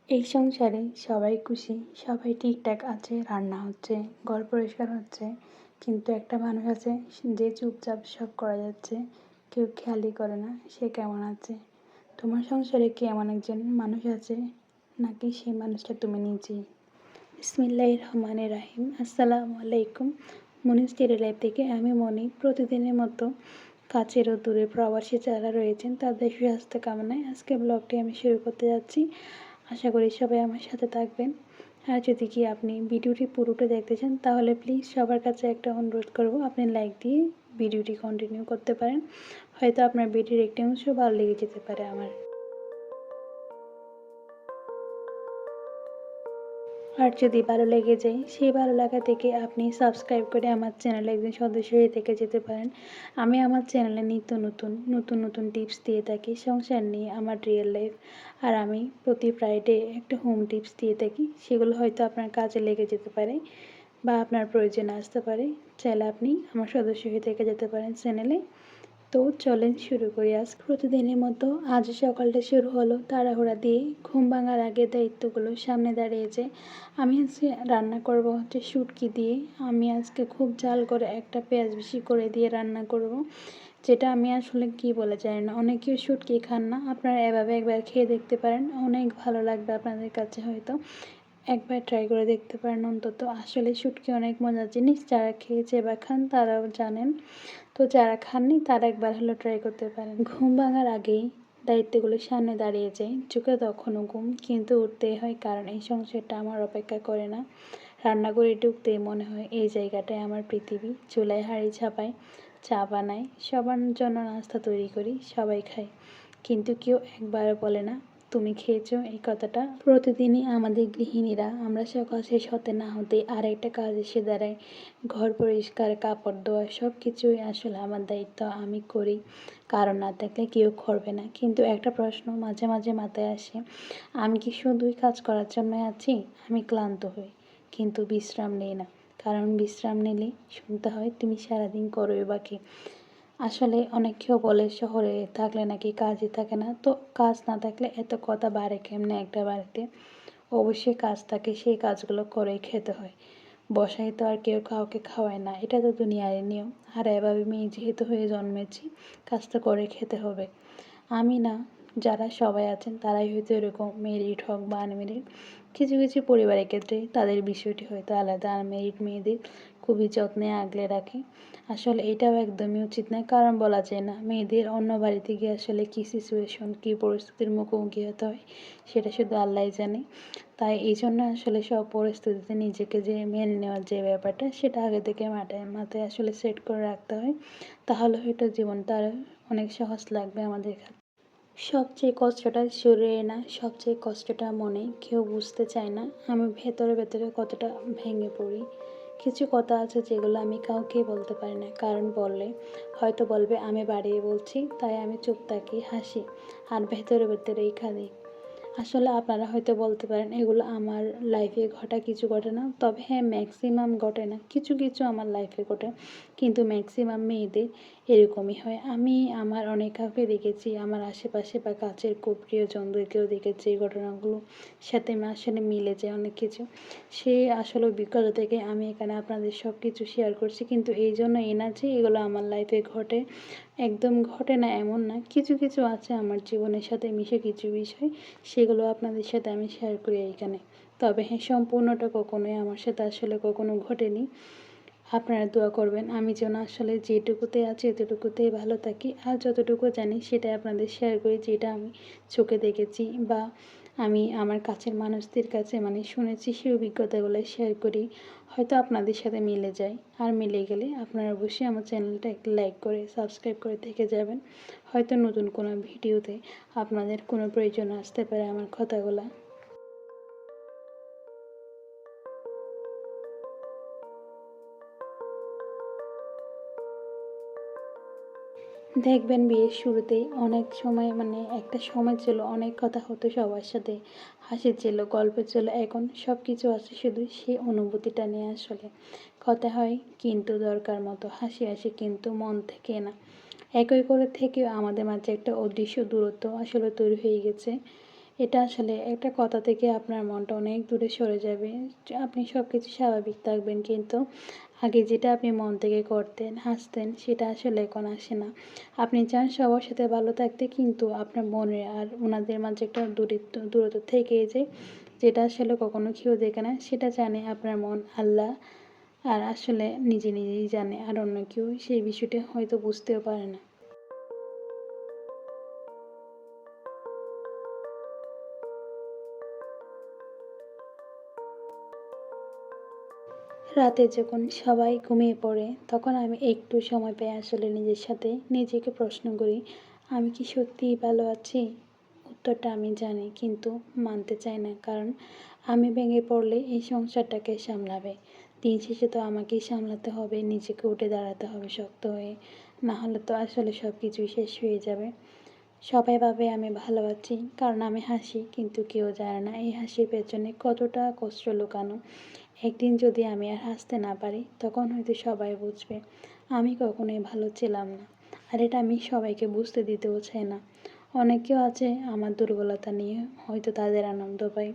এই সংসারে সবাই খুশি, সবাই ঠিকঠাক আছে, রান্না হচ্ছে, ঘর পরিষ্কার হচ্ছে। কিন্তু একটা মানুষ আছে যে চুপচাপ সব করা যাচ্ছে, কেউ খেয়ালই করে না সে কেমন আছে। তোমার সংসারে কি এমন একজন মানুষ আছে, নাকি সেই মানুষটা তুমি নিজেই? বিসমিল্লাহির রহমানির রহিম। আসসালামু আলাইকুম। মনিস ডেইলি লাইফ থেকে আমি মনি। প্রতিদিনের মতো কাছের ও দূরে প্রবাসী যারা রয়েছেন তাদের সুস্বাস্থ্য কামনায় আজকে ব্লগটি আমি শুরু করতে যাচ্ছি। আশা করি সবাই আমার সাথে থাকবেন। আর যদি কি আপনি ভিডিওটি পুরোটা দেখতে চান তাহলে প্লিজ সবার কাছে একটা অনুরোধ করব, আপনি লাইক দিয়ে ভিডিওটি কন্টিনিউ করতে পারেন। হয়তো আপনার ভিডিওর একটি অংশ ভালো লেগে যেতে পারে আমার। আর যদি ভালো লেগে যায় সেই ভালো লাগা থেকে আপনি সাবস্ক্রাইব করে আমার চ্যানেলে একজন সদস্য হয়ে থেকে যেতে পারেন। আমি আমার চ্যানেলে নিত্য নতুন টিপস দিয়ে থাকি সংসার নিয়ে, আমার রিয়েল লাইফ। আর আমি প্রতি ফ্রাইডে একটা হোম টিপস দিয়ে থাকি, সেগুলো হয়তো আপনার কাজে লেগে যেতে পারে বা আপনার প্রয়োজনে আসতে পারে। চাইলে আপনি আমার সদস্য হয়ে থেকে যেতে পারেন চ্যানেলে। তো চলেন শুরু করি। আজ প্রতিদিনের মতো আজ সকালটা শুরু হলো তাড়াহুড়া দিয়ে। ঘুম ভাঙার আগে দায়িত্বগুলো সামনে দাঁড়িয়েছে। আমি আজকে রান্না করব হচ্ছে শুটকি দিয়ে। আমি আজকে খুব ঝাল করে একটা পেঁয়াজ বেশি করে দিয়ে রান্না করব, যেটা আমি আসলে কি বলে জানি না। অনেকেও শুটকি খান না, আপনারা এভাবে একবার খেয়ে দেখতে পারেন, অনেক ভালো লাগবে আপনাদের কাছে। হয়তো একবার ট্রাই করে দেখতে পারেন অন্তত। আসলে শুটকি অনেক মজার জিনিস, যারা খেয়েছে বা খান তারাও জানেন। তো যারা খাননি তারা একবার হলো ট্রাই করতে পারেন। ঘুম ভাঙার আগেই দায়িত্বগুলো সামনে দাঁড়িয়ে যায়, চোখে তখনও ঘুম, কিন্তু উঠতেই হয় কারণ এই সংসারটা আমার অপেক্ষা করে না। রান্নাঘরে ঢুকতেই মনে হয় এই জায়গাটায় আমার পৃথিবী। চুলায় হাঁড়ি চাপাই, চা বানাই, সবার জন্য নাস্তা তৈরি করি, সবাই খায়, কিন্তু কেউ একবারও বলে না তুমি খেয়েছো এই কথাটা। প্রতিদিনই আমাদের গৃহিণীরা আমরা সকাল শেষ হতে না হতেই আরেকটা কাজ এসে দাঁড়ায়। ঘর পরিষ্কার, কাপড় ধোয়া, সব কিছুই আসলে আমার দায়িত্ব, আমি করি। কারণ না থাকলে কেউ করবে না। কিন্তু একটা প্রশ্ন মাঝে মাঝে মাথায় আসে, আমি কি শুধুই কাজ করার জন্য আছি? আমি ক্লান্ত হই কিন্তু বিশ্রাম নেই না, কারণ বিশ্রাম নিলে শুনতে হয় তুমি সারাদিন করোই বাকি। আসলে অনেকেও বলে শহরে থাকলে নাকি কাজই থাকে না। তো কাজ না থাকলে এত কথা বাড়ে কেমনে একটা বাড়িতে? অবশ্যই কাজ থাকে, সেই কাজগুলো করেই খেতে হয়। বসায় তো আর কেউ কাউকে খাওয়ায় না, এটা তো দুনিয়ার নিয়ম। আর এভাবে মেয়ে যেহেতু হয়ে জন্মেছি, কাজ তো করে খেতে হবে। আমি না, যারা সবাই আছেন তারাই হয়তো এরকম, মেরিড হোক বা আনমেরিড। কিছু কিছু পরিবারের ক্ষেত্রে তাদের বিষয়টি হয়তো আলাদা। আনমেরিড মেয়েদের খুবই যত্নে আগলে রাখে। আসলে এটাও একদমই উচিত নয়, কারণ বলা যায় না মেয়েদের অন্য বাড়িতে গিয়ে আসলে কী সিচুয়েশন, কী পরিস্থিতির মুখোমুখি হতে হয় সেটা শুধু আল্লাহই জানে। তাই এই জন্য আসলে সব পরিস্থিতিতে নিজেকে যে মেনে নেওয়ার যে ব্যাপারটা, সেটা আগে থেকে মাথায় আসলে সেট করে রাখতে হয়। তাহলে হয়তো জীবনটা আরও অনেক সহজ লাগবে আমাদের কাছে। সবচেয়ে কষ্টটা শরীরে না, সবচেয়ে কষ্টটা মনে। কেউ বুঝতে চায় না আমি ভেতরে ভেতরে কতটা ভেঙে পড়ি। কিছু কথা আছে যেগুলো আমি কাউকেই বলতে পারি না, কারণ বললে হয়তো বলবে আমি বাড়িয়ে বলছি, তাই আমি চুপ থাকি, হাসি, আর ভেতরে ভেতরেই কাঁদি। আসলে আপনারা হয়তো বলতে পারেন এগুলো আমার লাইফে ঘটা কিছু ঘটনা, তবে হ্যাঁ, ম্যাক্সিমাম ঘটে না, কিছু কিছু আমার লাইফে ঘটে, কিন্তু ম্যাক্সিমাম মেয়েদের এরকমই হয়। আমি আমার অনেক কাউকে দেখেছি, আমার আশেপাশে বা কাছের খুব প্রিয়জনদেরকেও দেখেছি এই ঘটনাগুলো সাথে আসলে মিলে যায় অনেক কিছু। সে আসলে অভিজ্ঞতা থেকে আমি এখানে আপনাদের সব কিছু শেয়ার করছি, কিন্তু এই জন্য না যে এগুলো আমার লাইফে ঘটে, একদম ঘটে না এমন না। কিছু কিছু আছে আমার জীবনের সাথে মিশে কিছু বিষয়, সেগুলো আপনাদের সাথে আমি শেয়ার করি এইখানে। তবে হ্যাঁ, সম্পূর্ণটা কখনোই আমার সাথে আসলে কখনো ঘটেনি। আপনারা দোয়া করবেন আমি যেন আসলে যেটুকুতে আছি এতটুকুতেই ভালো থাকি, আর যতটুকু জানি সেটাই আপনাদের শেয়ার করি, যেটা আমি চোখে দেখেছি বা আমি আমার কাছের মানুষদের কাছে শুনেছি, সেই অভিজ্ঞতাগুলো শেয়ার করি। হয়তো আপনাদের সাথে মিলে যায়, আর মিলে গেলে আপনারা অবশ্যই আমার চ্যানেলটা একটু লাইক করে সাবস্ক্রাইব করে থেকে যাবেন। হয়তো নতুন কোনো ভিডিওতে আপনাদের কোনো প্রয়োজন আসতে পারে আমার কথাগুলো। দেখবেন বিয়ের শুরুতেই অনেক সময় একটা সময় ছিল অনেক কথা হতো সবার সাথে, হাসি ছিল, গল্প ছিল। এখন সব কিছু আছে শুধু সেই অনুভূতিটা নিয়ে। আসলে কথা হয় কিন্তু দরকার মতো, হাসি হাসি কিন্তু মন থেকে না। একই করে থেকেও আমাদের মাঝে একটা অদৃশ্য দূরত্ব আসলে তৈরি হয়ে গেছে। এটা আসলে একটা কথা থেকে আপনার মনটা অনেক দূরে সরে যাবে। আপনি সব কিছু স্বাভাবিক থাকবেন, কিন্তু আগে যেটা আপনি মন থেকে করতেন, হাসতেন, সেটা আসলে এখন আসে না। আপনি চান সবার সাথে ভালো থাকতে, কিন্তু আপনার মনে আর ওনাদের মাঝে একটা দূরত্ব থেকেই যায়, যেটা আসলে কখনো কেউ দেখে না। সেটা জানে আপনার মন, আল্লাহ আর আসলে নিজেই জানে, আর অন্য কেউ সেই বিষয়টা হয়তো বুঝতেও পারে না। রাতে যখন সবাই ঘুমিয়ে পড়ে, তখন আমি একটু সময় পেয়ে আসলে নিজের সাথে নিজেকে প্রশ্ন করি, আমি কি সত্যিই ভালো আছি? উত্তরটা আমি জানি, কিন্তু মানতে চাই না, কারণ আমি ভেঙে পড়লে এই সংসারটাকে সামলাবে। দিন শেষে তো আমাকেই সামলাতে হবে, নিজেকে উঠে দাঁড়াতে হবে শক্ত হয়ে, না হলে তো আসলে সব কিছুই শেষ হয়ে যাবে। সবাই ভাবে আমি ভালো আছি কারণ আমি হাসি, কিন্তু কেউ জানে না এই হাসির পেছনে কতটা কষ্ট লুকানো। একদিন যদি আমি আর হাসতে না পারি, তখন হয়তো সবাই বুঝবে আমি কখনোই ভালো ছিলাম না। আর এটা আমি সবাইকে বুঝতে দিতেও চাই না। অনেকেও আছে আমার দুর্বলতা নিয়ে হয়তো তাদের আনন্দ পায়।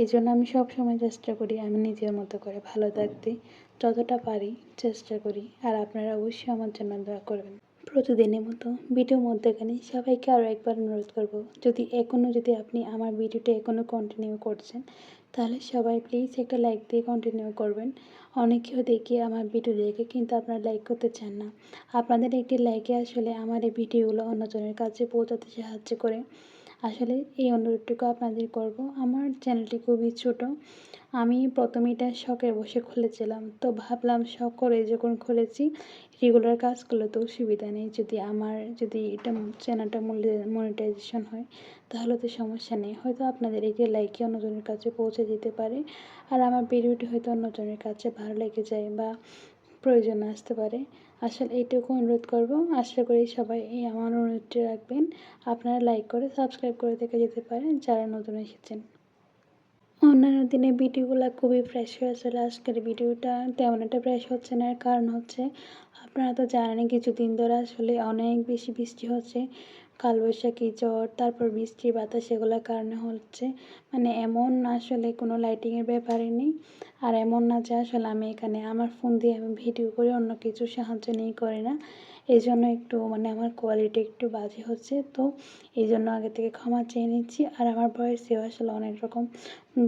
এই জন্য আমি সবসময় চেষ্টা করি আমি নিজের মতো করে ভালো থাকতে, যতটা পারি চেষ্টা করি। আর আপনারা অবশ্যই আমার জন্য দোয়া করবেন। প্রতিদিনের মতো ভিডিওর মধ্যেখানে সবাইকে আরও একবার অনুরোধ করব, যদি আপনি আমার ভিডিওটা এখনও কন্টিনিউ করছেন, তাহলে সবাই প্লিজ একটা লাইক দিয়ে কন্টিনিউ করবেন। অনেকেও দেখি আমার ভিডিও দেখে কিন্তু আপনারা লাইক করতে চান না। আপনাদের একটি লাইকে আসলে আমার এই ভিডিওগুলো অন্যজনের কাছে পৌঁছাতে সাহায্য করে। আসলে এই অনুরোধটুকু আপনাদের করব। আমার চ্যানেলটি খুবই ছোট। আমি প্রথমে এটা শখের বসে খুলেছিলাম, তো ভাবলাম শখ করে যখন খুলেছি, রেগুলার কাজ করলে তো অসুবিধা নেই। যদি এটা চ্যানেলটা মনিটাইজেশন হয়, তাহলে তো সমস্যা নেই। হয়তো আপনাদের একটি লাইকে অন্যজনের কাছে পৌঁছে যেতে পারে, আর আমার ভিডিওটি হয়তো অন্যজনের কাছে ভালো লেগে যায় বা প্রয়োজনে আসতে পারে। আসলে এইটুকু অনুরোধ করব। আশা করি সবাই এই আমার অনুরোধটি রাখবেন। আপনারা লাইক করে সাবস্ক্রাইব করে থেকে যেতে পারেন যারা নতুন এসেছেন। অন্যান্য দিনের ভিডিওগুলো খুবই ফ্রেশ হয়েছিল, আজকের ভিডিওটা তেমন একটা ফ্রেশ হচ্ছে না। এর কারণ হচ্ছে, আপনারা তো জানেনই কিছুদিন ধরে আসলে অনেক বেশি বৃষ্টি হচ্ছে, কালবৈশাখী ঝড়, তারপর বৃষ্টি বাতাস, এগুলোর কারণে হচ্ছে। মানে এমন আসলে কোনো লাইটিংয়ের ব্যাপারই নেই। আর এমন না যে আসলে আমি এখানে আমার ফোন দিয়ে আমি ভিডিও করি, অন্য কিছু সাহায্য নিয়ে করি না। এই জন্য একটু আমার কোয়ালিটি একটু বাজে হচ্ছে, তো এই জন্য আগে থেকে ক্ষমা চেয়ে নিচ্ছি। আর আমার ভয়েসেও আসলে অনেক রকম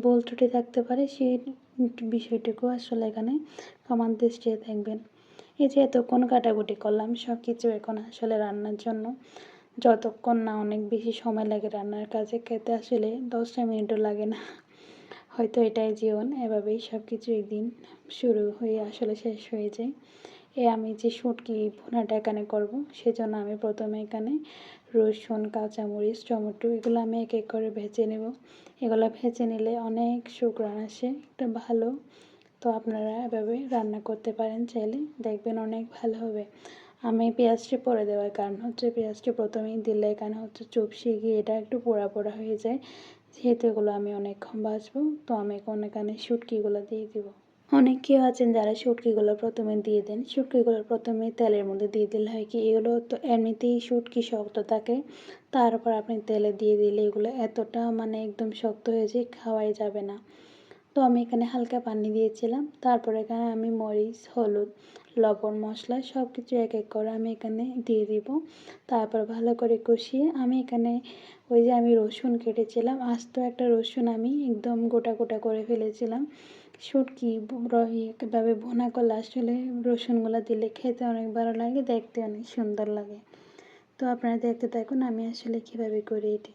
ভুল ত্রুটি থাকতে পারে, সেই বিষয়টুকু আসলে এখানে ক্ষমার দৃষ্টিতে দেখবেন। এই যে এতক্ষণ কাটাকুটি করলাম সব কিছু, এখন আসলে রান্নার জন্য যতক্ষণ না অনেক বেশি সময় লাগে রান্নার কাজে, খেতে আসলে 10টা মিনিটও লাগে না। হয়তো এটাই জীবন, এভাবেই সব কিছু একদিন শুরু হয়ে আসলে শেষ হয়ে যায়। আমি যে শুটকি ভুনাটা এখানে করব, সেজন্য আমি প্রথমে এখানে রসুন, কাঁচামরিচ, টমেটো এগুলো আমি এক এক করে ভেজে নেব। এগুলো ভেজে নিলে অনেক সুঘ্রাণ আসে, একটা ভালো। তো আপনারা এভাবে রান্না করতে পারেন চাইলে, দেখবেন অনেক ভালো হবে। আমি পেঁয়াজটি পরে দেওয়ার কারণ হচ্ছে, পেঁয়াজটি প্রথমেই দিলে এখানে হচ্ছে চুপসে গিয়ে এটা একটু পোড়া পোড়া হয়ে যায়। যেহেতু এগুলো আমি অনেকক্ষণ ভাজবো, তো আমি এখন এখানে শুটকিগুলো দিয়ে দিব। অনেকেই আছেন যারা শুটকিগুলো প্রথমে দিয়ে দেন। শুটকিগুলো প্রথমে তেলের মধ্যে দিয়ে দিলে হয় কি, এগুলো তো এমনিতেই শুটকি শক্ত থাকে, তার উপর আপনি তেলে দিয়ে দিলে এগুলো এতটা একদম শক্ত হয়ে যায়, খাওয়াই যাবে না। তো আমি এখানে হালকা পানি দিয়েছিলাম, তারপর এখানে আমি মরিচ, হলুদ, লবণ, মশলা সব কিছু এক এক করে আমি এখানে দিয়ে দিব। তারপর ভালো করে কষিয়ে আমি এখানে ওই যে আমি রসুন কেটেছিলাম, আস্ত একটা রসুন আমি একদম গোটা গোটা করে ফেলেছিলাম। শুটকি এভাবে ভুনা করলে আসলে রসুনগুলো দিলে খেতে অনেক ভালো লাগে, দেখতে অনেক সুন্দর লাগে। তো আপনারা দেখতে থাকুন আমি আসলে কীভাবে করি এটি।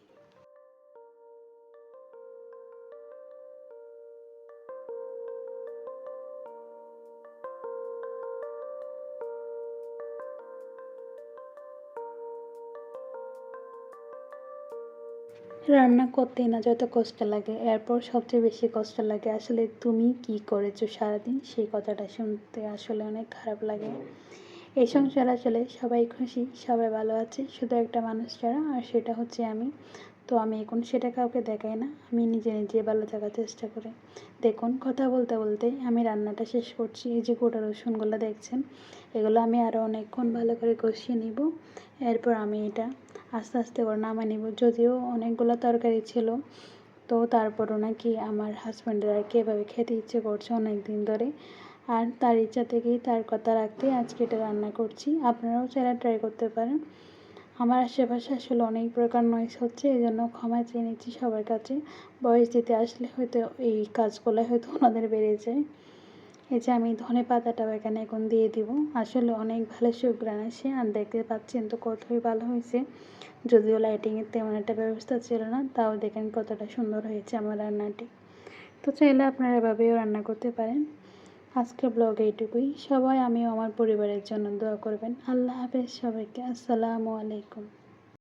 রান্না করতেই না যত কষ্ট লাগে, এরপর সবচেয়ে বেশি কষ্ট লাগে আসলে তুমি কি করেছো সারাদিন, সেই কথাটা শুনতে আসলে অনেক খারাপ লাগে। এই সংসার আসলে সবাই খুশি, সবাই ভালো আছে, শুধু একটা মানুষ ছাড়া, আর সেটা হচ্ছে আমি। তো আমি এখন সেটা কাউকে দেখাই না, আমি নিজে নিজে ভালো থাকার চেষ্টা করি। দেখুন, কথা বলতে বলতে আমি রান্নাটা শেষ করছি। এই যে গোটা রসুনগুলো দেখছেন, এগুলো আমি আরও অনেকক্ষণ ভালো করে কষিয়ে নিব। এরপর আমি এটা আস্তে আস্তে করে নামিয়ে নিব। যদিও অনেকগুলো তরকারি ছিল, তো তারপরও নাকি আমার হাজব্যান্ডের আর কি এভাবে খেতে ইচ্ছে করছে অনেক দিন ধরে। আর তার ইচ্ছা থেকেই, তার কথা রাখতেই আজকে এটা রান্না করছি। আপনারাও চাইলে ট্রাই করতে পারেন। আমার আশেপাশে আসলে অনেক প্রকার নয়েজ হচ্ছে, এই জন্য ক্ষমা চেয়ে নিচ্ছি সবার কাছে। ভয়েস দিতে আসলে হয়তো এই কাজগুলো হয়তো ওনাদের বেড়ে যায়। এই যে আমি ধনে পাতাটাও এখানে এখন দিয়ে দিব। আসলে অনেক ভালো সুঘ্রাণ আসে, আর দেখতে পাচ্ছেন তো কতই ভালো হয়েছে। যদিও লাইটিংয়ের তেমন একটা ব্যবস্থা ছিল না, তাও দেখেন কতটা সুন্দর হয়েছে আমার রান্নাটি। তো চাইলে আপনারা এভাবেও রান্না করতে পারেন। আজকের ব্লগ এইটুকুই। সবাই আমিও আমার পরিবারের জন্য দোয়া করবেন। আল্লাহ হাফেজ সবাইকে। আসসালামু আলাইকুম।